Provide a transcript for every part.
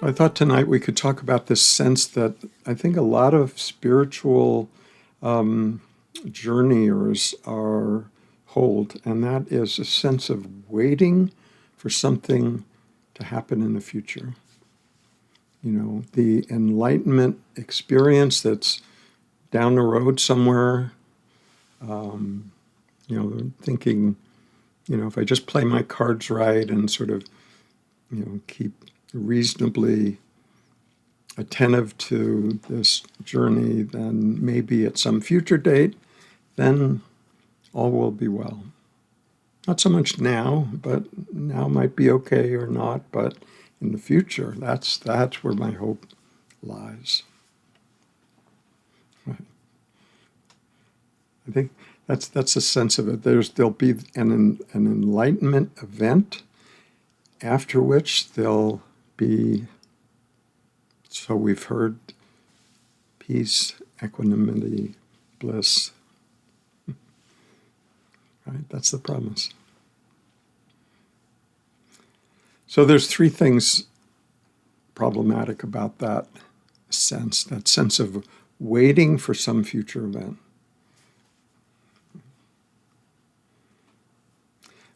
So I thought tonight we could talk about this sense that I think a lot of spiritual journeyers are hold, and that is a sense of waiting for something to happen in the future. You know, the enlightenment experience that's down the road somewhere, thinking, if I just play my cards right and sort of, keep reasonably attentive to this journey, then maybe at some future date, then all will be well. Not so much now, but now might be okay or not, but in the future, that's where my hope lies. Right. I think that's a sense of it. There'll be an enlightenment event, after which there'll be, so we've heard, peace, equanimity, bliss. Right? That's the promise. So there's three things problematic about that sense of waiting for some future event.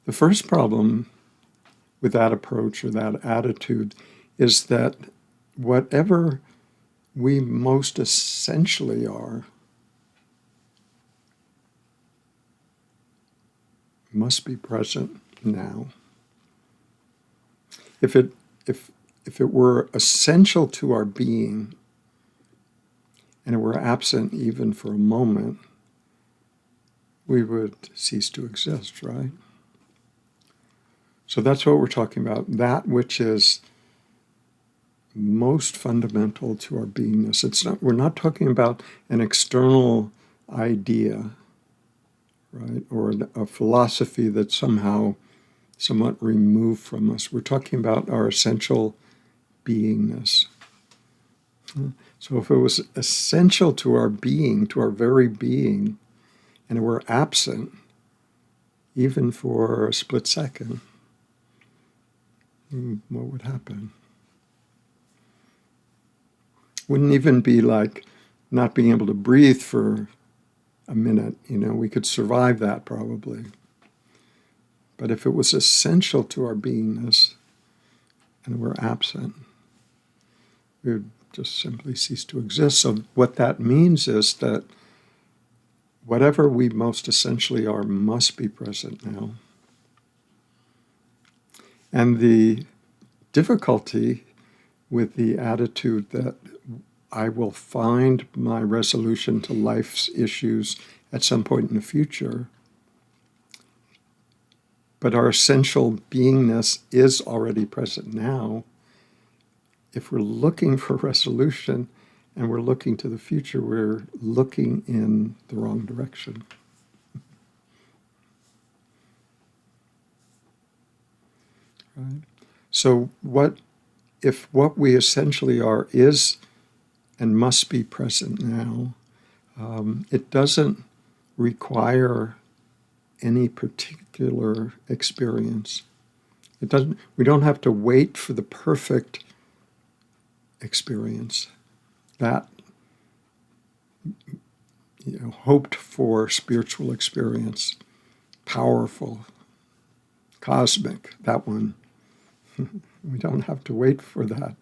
The first problem with that approach or that attitude is that whatever we most essentially are must be present now. If it were essential to our being and it were absent even for a moment, we would cease to exist, right? So that's what we're talking about, that which is most fundamental to our beingness. We're not talking about an external idea, right, or a philosophy that's somehow somewhat removed from us. We're talking about our essential beingness. So if it was essential to our being, to our very being, and it were absent, even for a split second, what would happen? Wouldn't even be like not being able to breathe for a minute. We could survive that probably. But if it was essential to our beingness and we're absent, we would just simply cease to exist. So what that means is that whatever we most essentially are must be present now. And the difficulty with the attitude that I will find my resolution to life's issues at some point in the future, but our essential beingness is already present now. If we're looking for resolution and we're looking to the future, we're looking in the wrong direction. Right? So if what we essentially are is and must be present now, it doesn't require any particular experience. We don't have to wait for the perfect experience, that hoped for spiritual experience, powerful, cosmic, that one. We don't have to wait for that.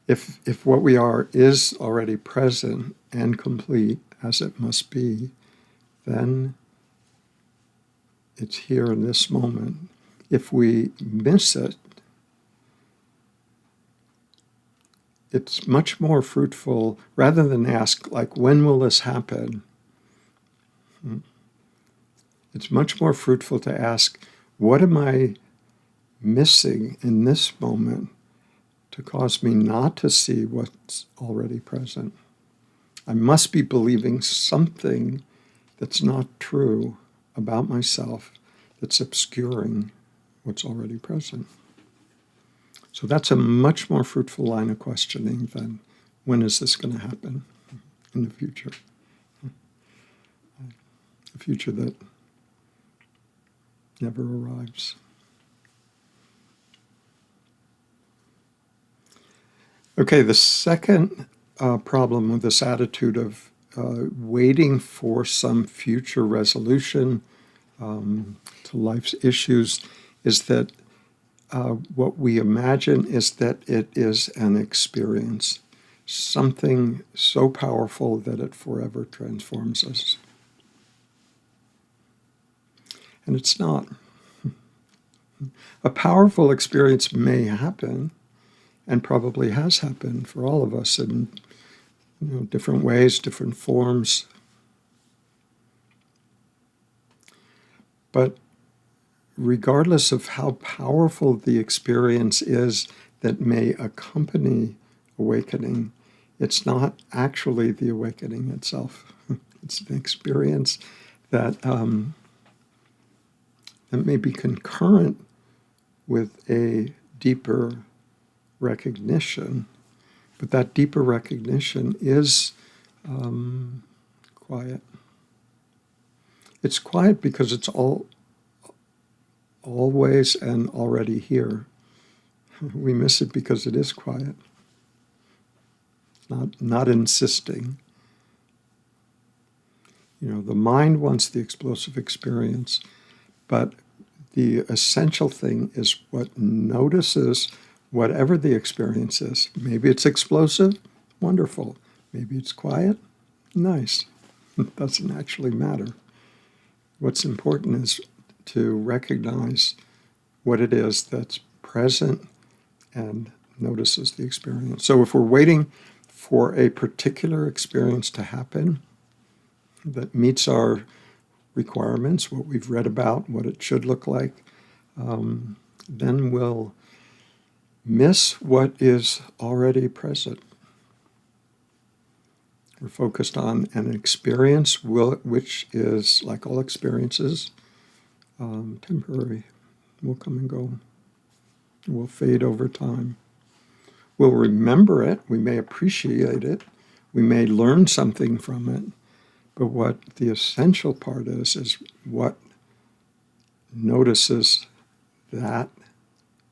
If what we are is already present and complete, as it must be, then it's here in this moment. If we miss it, it's much more fruitful, rather than ask, like, when will this happen? It's much more fruitful to ask, what am I missing in this moment to cause me not to see what's already present? I must be believing something that's not true about myself, that's obscuring what's already present. So that's a much more fruitful line of questioning than, when is this going to happen in the future? A future that never arrives. Okay, the second problem with this attitude of waiting for some future resolution to life's issues is that what we imagine is that it is an experience, something so powerful that it forever transforms us. And it's not. A powerful experience may happen, and probably has happened for all of us in different ways, different forms. But regardless of how powerful the experience is that may accompany awakening, it's not actually the awakening itself. It's an experience that that may be concurrent with a deeper recognition, but that deeper recognition is quiet. It's quiet because it's always and already here. We miss it because it is quiet, not insisting. The mind wants the explosive experience, but the essential thing is what notices whatever the experience is. Maybe it's explosive, wonderful. Maybe it's quiet, nice. It doesn't actually matter. What's important is to recognize what it is that's present and notices the experience. So if we're waiting for a particular experience to happen that meets our requirements, what we've read about, what it should look like, then we'll miss what is already present. We're focused on an experience which is, like all experiences, temporary. Will come and go. Will fade over time. We'll remember it. We may appreciate it. We may learn something from it. But what the essential part is what notices that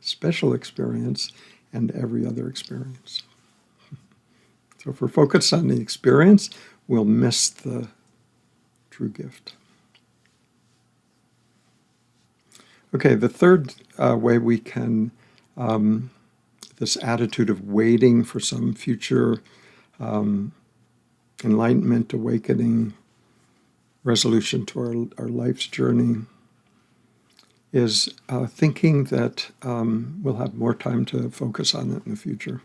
special experience and every other experience. So if we're focused on the experience, we'll miss the true gift. Okay, the third way we can, this attitude of waiting for some future enlightenment, awakening, resolution to our life's journey, is thinking that we'll have more time to focus on it in the future.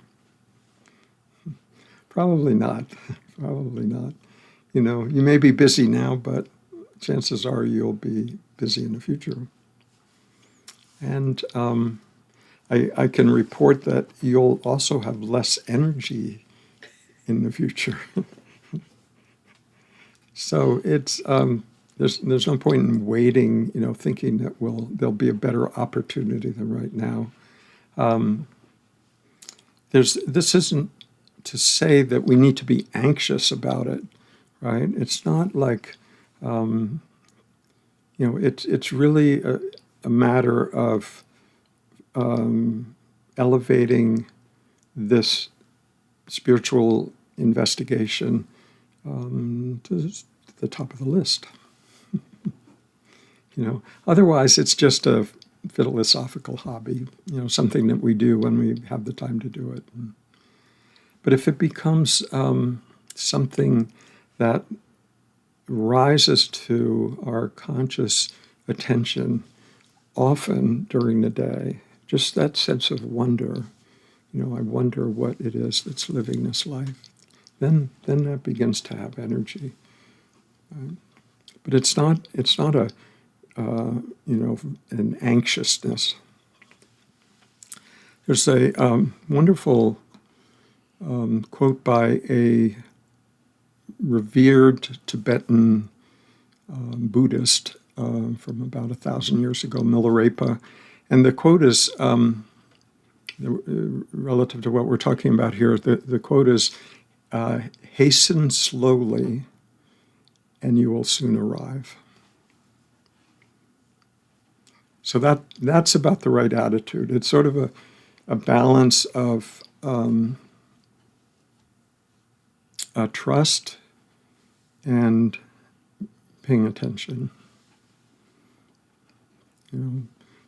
Probably not. Probably not. You may be busy now, but chances are you'll be busy in the future. And I can report that you'll also have less energy in the future. So it's there's no point in waiting, thinking that there'll be a better opportunity than right now. This isn't to say that we need to be anxious about it, right? It's not like, it's really a matter of elevating this spiritual investigation to the top of the list. Otherwise it's just a philosophical hobby, something that we do when we have the time to do it. But if it becomes something that rises to our conscious attention often during the day, just that sense of wonder, I wonder what it is that's living this life, then that begins to have energy. But it's not an anxiousness. There's a wonderful quote by a revered Tibetan Buddhist from about 1,000 years ago, Milarepa. And the quote is, relative to what we're talking about here, the quote is, hasten slowly and you will soon arrive. So that's about the right attitude. It's sort of a balance of trust and paying attention.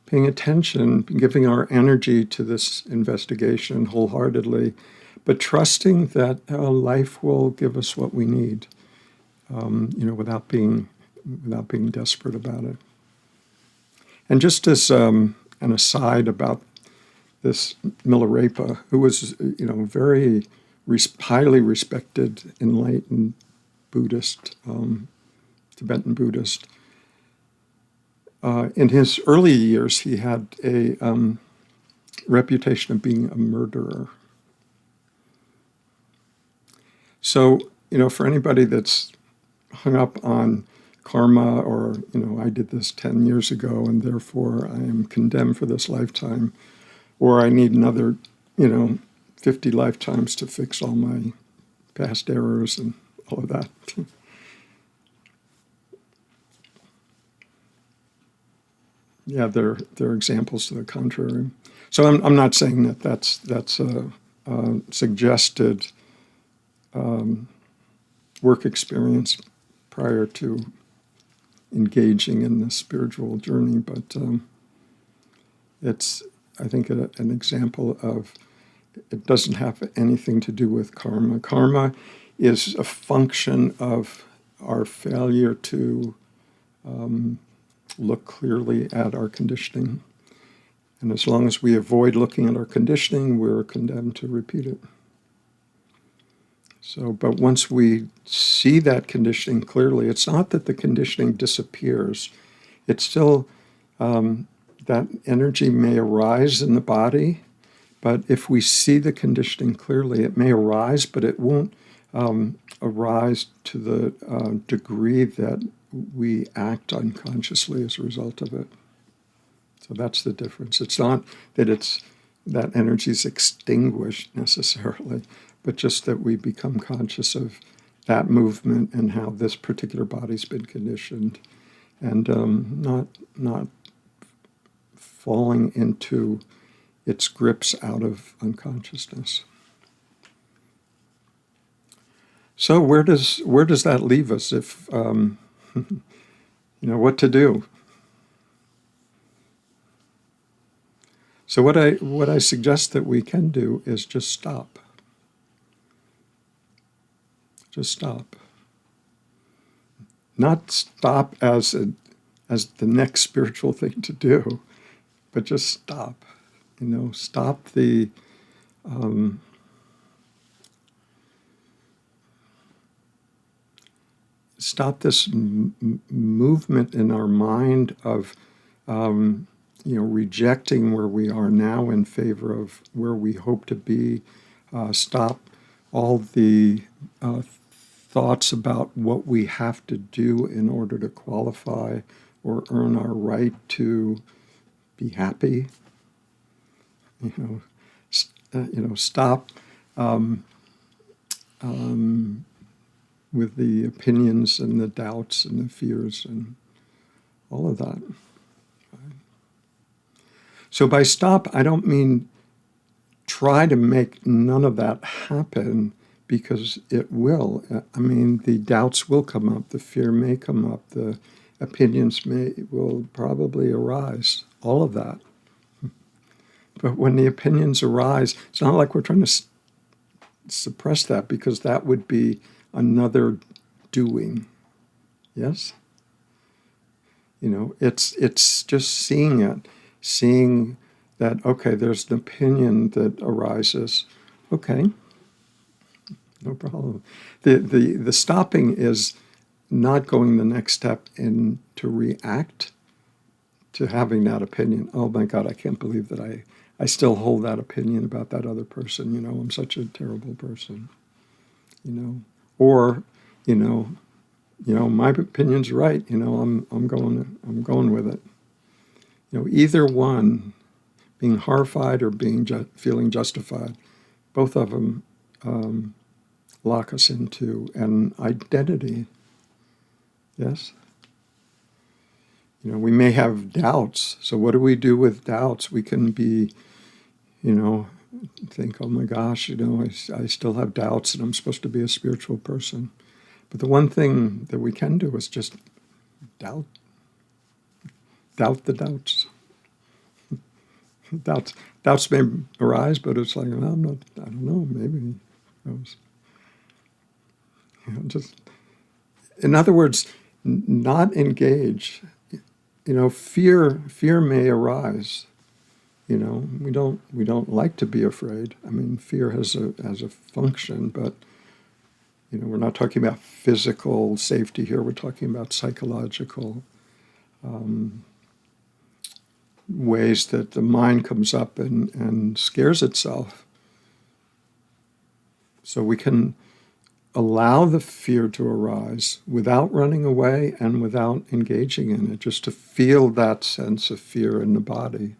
Paying attention, giving our energy to this investigation wholeheartedly, but trusting that life will give us what we need, without being desperate about it. And just as an aside about this Milarepa, who was, very highly respected, enlightened Buddhist, Tibetan Buddhist. In his early years, he had a reputation of being a murderer. So, for anybody that's hung up on karma or, I did this 10 years ago and therefore I am condemned for this lifetime, or I need another, 50 lifetimes to fix all my past errors and all of that. Yeah, there are examples to the contrary. So I'm not saying that that's a suggested work experience prior to engaging in the spiritual journey, but it's, I think, an example of it doesn't have anything to do with karma. Karma is a function of our failure to look clearly at our conditioning. And as long as we avoid looking at our conditioning, we're condemned to repeat it. So, but once we see that conditioning clearly, it's not that the conditioning disappears. It's still, that energy may arise in the body, but if we see the conditioning clearly, it may arise, but it won't arise to the degree that we act unconsciously as a result of it. So that's the difference. It's not that that energy is extinguished necessarily, but just that we become conscious of that movement and how this particular body's been conditioned, and not falling into its grips out of unconsciousness. So where does that leave us? If what to do? So what I suggest that we can do is just stop. Just stop. Not stop as the next spiritual thing to do, but just stop. Stop the stop this movement in our mind of rejecting where we are now in favor of where we hope to be. Stop all the thoughts about what we have to do in order to qualify or earn our right to be happy. Stop with the opinions and the doubts and the fears and all of that. So by stop, I don't mean try to make none of that happen, because it will. I mean, the doubts will come up, the fear may come up, the opinions will probably arise, all of that. But when the opinions arise, it's not like we're trying to suppress that, because that would be another doing. Yes? It's just seeing it. Seeing that, okay, there's an opinion that arises. Okay, no problem. The stopping is not going the next step in to react to having that opinion. Oh my God, I can't believe that I still hold that opinion about that other person. I'm such a terrible person. Or, my opinion's right. I'm going with it. Either one, being horrified or feeling justified, both of them lock us into an identity. Yes? We may have doubts. So what do we do with doubts? We can be, think, oh my gosh, I still have doubts and I'm supposed to be a spiritual person. But the one thing that we can do is just doubt the doubts. Doubts may arise, but it's like, well, I don't know, maybe. Just, in other words, not engage. Fear may arise. We don't like to be afraid. I mean, fear has a function, but we're not talking about physical safety here. We're talking about psychological ways that the mind comes up and scares itself. So we can allow the fear to arise without running away and without engaging in it, just to feel that sense of fear in the body.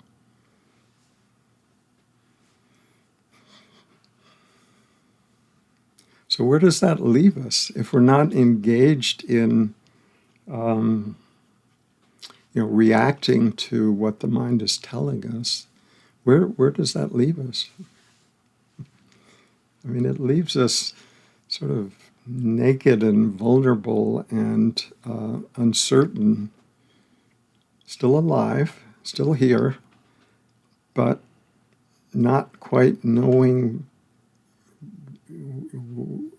So where does that leave us if we're not engaged in reacting to what the mind is telling us? Where does that leave us? I mean, it leaves us sort of naked and vulnerable and uncertain, still alive, still here, but not quite knowing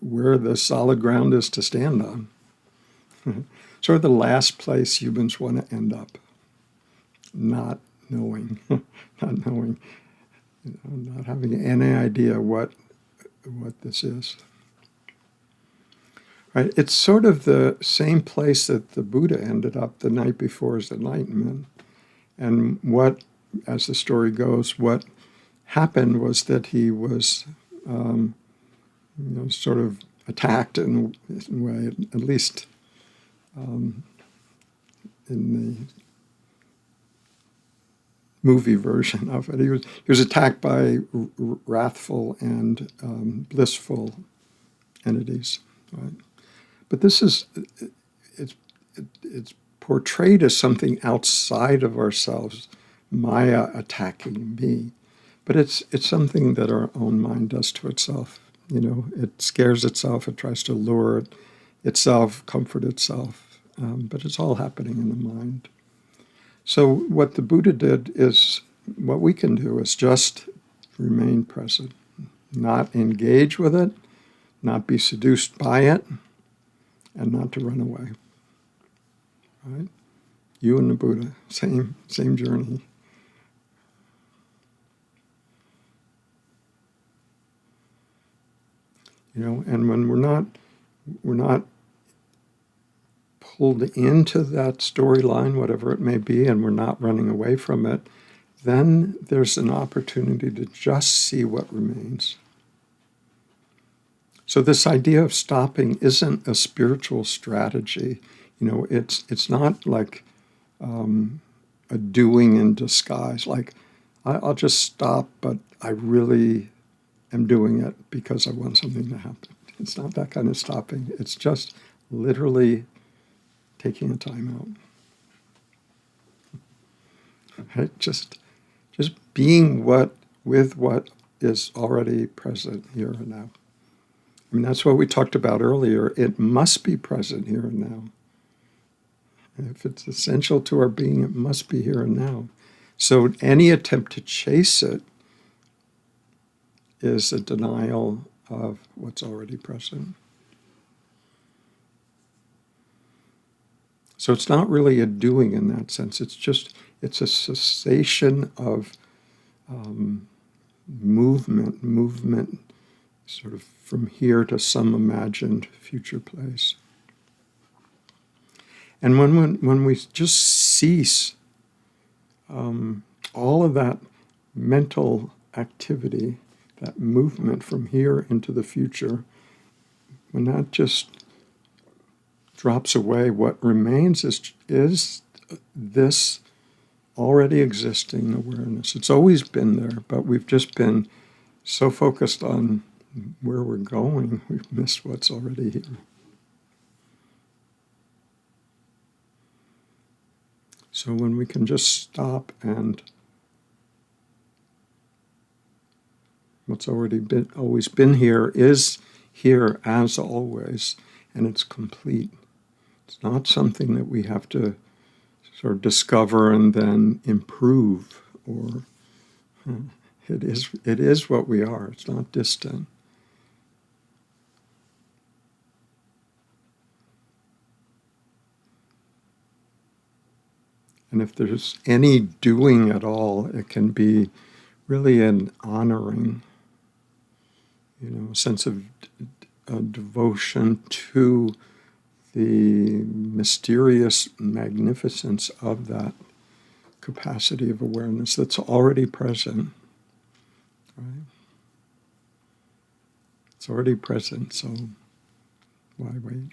where the solid ground is to stand on. Sort of the last place humans want to end up, not knowing, not having any idea what this is. Right? It's sort of the same place that the Buddha ended up the night before his enlightenment. And what, as the story goes, what happened was that he was sort of attacked in a way, at least in the movie version of it. He was attacked by wrathful and blissful entities. Right? But this is it's portrayed as something outside of ourselves, Maya attacking me. But it's something that our own mind does to itself. It scares itself, it tries to lure itself, comfort itself, but it's all happening in the mind. So what the Buddha did is, what we can do is just remain present, not engage with it, not be seduced by it, and not to run away. Right? You and the Buddha, same journey. And when we're not pulled into that storyline, whatever it may be, and we're not running away from it, then there's an opportunity to just see what remains. So this idea of stopping isn't a spiritual strategy. It's not like a doing in disguise. Like, I'll just stop, but I really am doing it because I want something to happen. It's not that kind of stopping. It's just literally taking a time out. Right? Just being with what is already present here and now. I mean, that's what we talked about earlier. It must be present here and now. If it's essential to our being, it must be here and now. So any attempt to chase it is a denial of what's already present. So it's not really a doing in that sense. It's a cessation of movement sort of from here to some imagined future place. And when we just cease all of that mental activity, that movement from here into the future, when that just drops away, what remains is this already existing awareness. It's always been there, but we've just been so focused on where we're going, we've missed what's already here. So when we can just stop and What's already been, always been here is here as always, and it's complete. It's not something that we have to sort of discover and then improve, or it is what we are. It's not distant. And if there's any doing at all, it can be really an honoring, a sense of devotion to the mysterious magnificence of that capacity of awareness that's already present. Right? It's already present, so why wait?